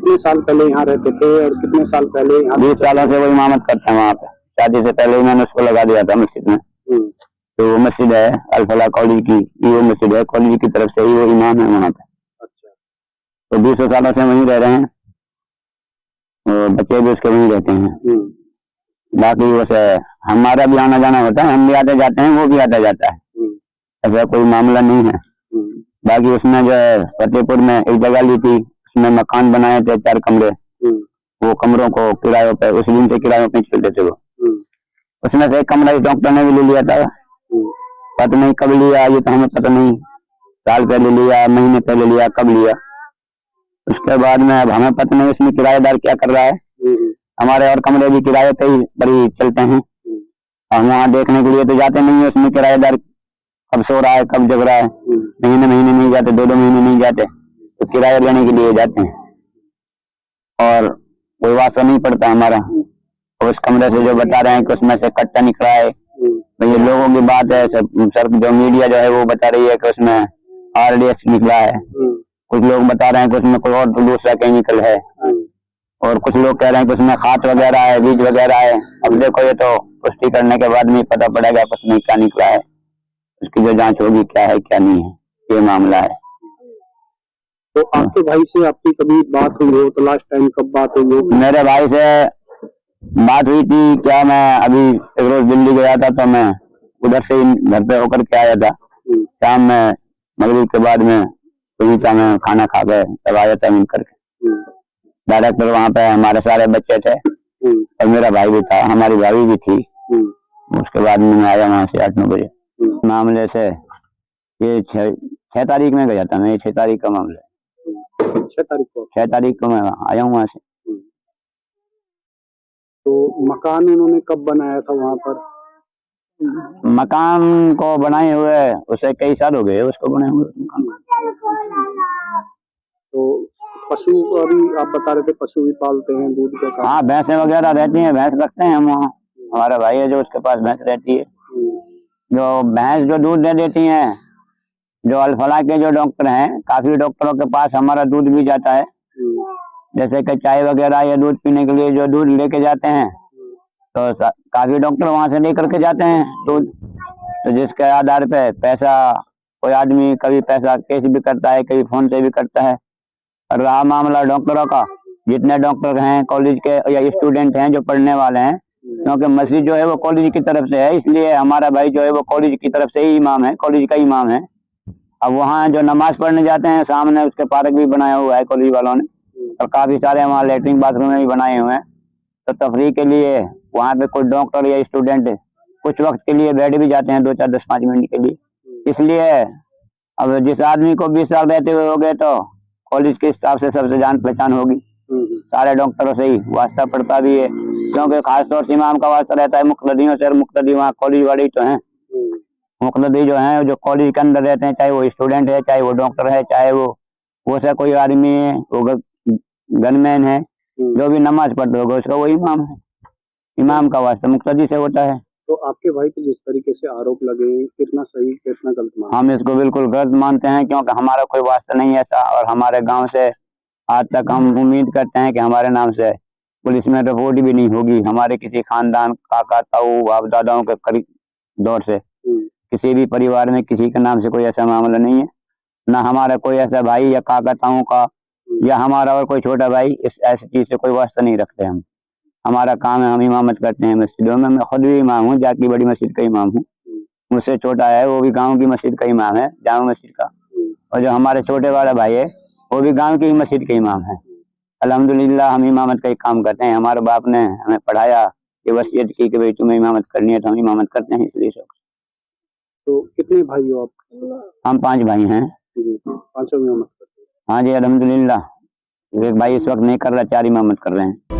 कितने साल पहले यहाँ रहते थे और कितने साल पहले यहाँ? 20 सालों से वो इमामत करते हैं वहाँ पे। शादी से पहले ही मैंने उसको लगा दिया था मस्जिद में। तो वो मस्जिद है अल-फलाह कॉलेज की, वो मस्जिद है कॉलेज की तरफ से ही वो इमाम है वहाँ पे। अच्छा। तो 20 सालों से वहीं रह रहे हैं और बच्चे भी उसके वहीं रहते हैं। बाकी वैसे हमारा भी आना जाना होता है, हम भी आते जाते हैं, वो भी आता जाता है, ऐसा कोई मामला नहीं है। बाकी उसने जो है फतेहपुर में एक जगह ली थी, उसमें मकान बनाए थे 4 कमरे, वो कमरों को किरायों पे उस दिन से किरायों पे चलते थे वो। उसमें से एक कमरा इस डॉक्टर ने भी ले लिया था, पता नहीं कब लिया, ये तो हमें पता नहीं, साल पहले लिया, महीने पहले लिया, कब लिया। उसके बाद में अब हमें पता नहीं उसमें किराएदार क्या कर रहा है। हमारे और कमरे भी किराए पे ही बड़ी चलते हैं, हम वहाँ देखने के लिए तो जाते नहीं है उसमें किराएदार कब सो रहा है कब जग रहा है। महीने नहीं जाते, 2 महीने नहीं जाते, तो किराया लेने के लिए जाते हैं और कोई वास्ता नहीं पड़ता हमारा। उस कमरे से जो बता रहे हैं कि उसमें से कट्टा निकला है, तो ये लोगों की बात है, सब जो मीडिया जो है वो बता रही है कि उसमें RDX निकला है, कुछ लोग बता रहे हैं कि उसमें कोई और दूसरा केमिकल है, और कुछ लोग कह रहे हैं कि उसमें खाद वगैरह है, बीज वगैरह है। अब देखो ये तो पुष्टि करने के बाद में पता पड़ेगा उसमें क्या निकला है, उसकी जो जांच होगी क्या है क्या नहीं है, ये मामला है। तो आपके भाई से आपकी कभी बात हुई हो तो लास्ट टाइम कब बात हुई हो? मेरे भाई से बात हुई थी क्या, मैं अभी एक रोज दिल्ली गया था, तो मैं उधर से ही घर पे होकर के आया था। शाम में मगरिब के बाद में सुबह में खाना खा के तब आया था मिल करके। डायरेक्टर वहाँ पे हमारे सारे बच्चे थे और मेरा भाई भी था, हमारी भाभी भी थी। उसके बाद में मैं आया वहाँ से 8-9 बजे। मामले से ये 6 तारीख में गया था मैं, ये 6 तारीख का मामला है। 6 तारीख को मैं आया हूँ वहाँ से। तो मकान उन्होंने कब बनाया था वहाँ पर? मकान को बनाए हुए उसे कई साल हो गए उसको बने हुए मकान। तो पशु अभी आप बता रहे थे पशु भी पालते हैं, दूध का? हाँ, भैंसें वगैरह रहती हैं, भैंस रखते हैं हम वहाँ। हमारा भाई है जो उसके पास भैंस रहती है, जो भैंस जो दूध दे देती हैं। जो अल-फलाह के जो डॉक्टर हैं, काफी डॉक्टरों के पास हमारा दूध भी जाता है, जैसे कि चाय वगैरह या दूध पीने के लिए जो दूध लेके जाते हैं, तो काफी डॉक्टर वहां से लेकर के जाते हैं दूध। तो जिसके आधार पे पैसा कोई आदमी कभी पैसा कैश भी करता है, कभी फोन से भी करता है। और रहा मामला डॉक्टरों का, जितने डॉक्टर हैं कॉलेज के या स्टूडेंट हैं जो पढ़ने वाले हैं, क्योंकि मस्जिद जो है वो कॉलेज की तरफ से है, इसलिए हमारा भाई जो है वो कॉलेज की तरफ से ही इमाम है, कॉलेज का इमाम है। अब वहाँ जो नमाज पढ़ने जाते हैं, सामने उसके पार्क भी बनाया हुआ है कॉलेज वालों ने, और काफी सारे वहाँ लेटरिन बाथरूम भी बनाए हुए हैं। तो तफरीह के लिए वहाँ पे कोई डॉक्टर या स्टूडेंट कुछ वक्त के लिए बैठ भी जाते हैं, 2-4 10-5 मिनट के लिए। इसलिए अब जिस आदमी को 20 साल रहते हुए हो गए तो कॉलेज के स्टाफ से सबसे जान पहचान होगी, सारे डॉक्टरों से ही वास्ता पड़ता भी है, क्योंकि खासतौर से इमाम का वास्ता रहता है मुक्तदियों से, और मुक्तदी वहाँ कॉलेज वाले तो हैं। मुक्तदी जो है जो कॉलेज के अंदर रहते हैं, चाहे वो स्टूडेंट है, चाहे वो डॉक्टर है, चाहे वो से कोई आदमी है, वो गनमैन है, जो भी नमाज पढ़ते होगा उसका वो इमाम है। इमाम का वास्ता मुक्तदी से होता है। तो आपके भाई पे जिस तरीके से आरोप लगे, कितना सही कितना गलत मानते हैं? हम इसको बिल्कुल गलत मानते हैं, क्योंकि हमारा कोई वास्ता नहीं ऐसा, और हमारे गांव से आज तक हम उम्मीद करते हैं कि हमारे नाम से पुलिस में रिपोर्ट भी नहीं होगी। हमारे किसी खानदान, काका ताऊ बाप दादाओं के करीब दौर से किसी भी परिवार में किसी के नाम से कोई ऐसा मामला नहीं है, ना हमारा कोई ऐसा भाई या काका ताऊ का या हमारा और कोई छोटा भाई इस ऐसी चीज से कोई वास्ता नहीं रखते हम। हमारा काम है, हम इमामत करते हैं मस्जिदों में। मैं खुद भी इमाम हूँ, जाकी बड़ी मस्जिद का इमाम हूँ। मुझसे छोटा है वो भी गांव की मस्जिद का इमाम है, जामा मस्जिद का, और जो हमारे छोटे वाला भाई है वो भी गांव की मस्जिद का इमाम है। अल्हम्दुलिल्लाह हम इमामत का ही काम करते हैं। हमारे बाप ने हमें पढ़ाया, ये वसीयत की कि भाई तुम्हें इमामत करनी है, तो हम इमामत करते हैं इसलिए। तो कितने भाई हो आप? हम 5 भाई हैं। 5 इमामत करते हैं? हाँ जी, अल्हम्दुलिल्लाह। एक भाई इस वक्त नहीं कर रहा, 4 इमामत कर रहे हैं।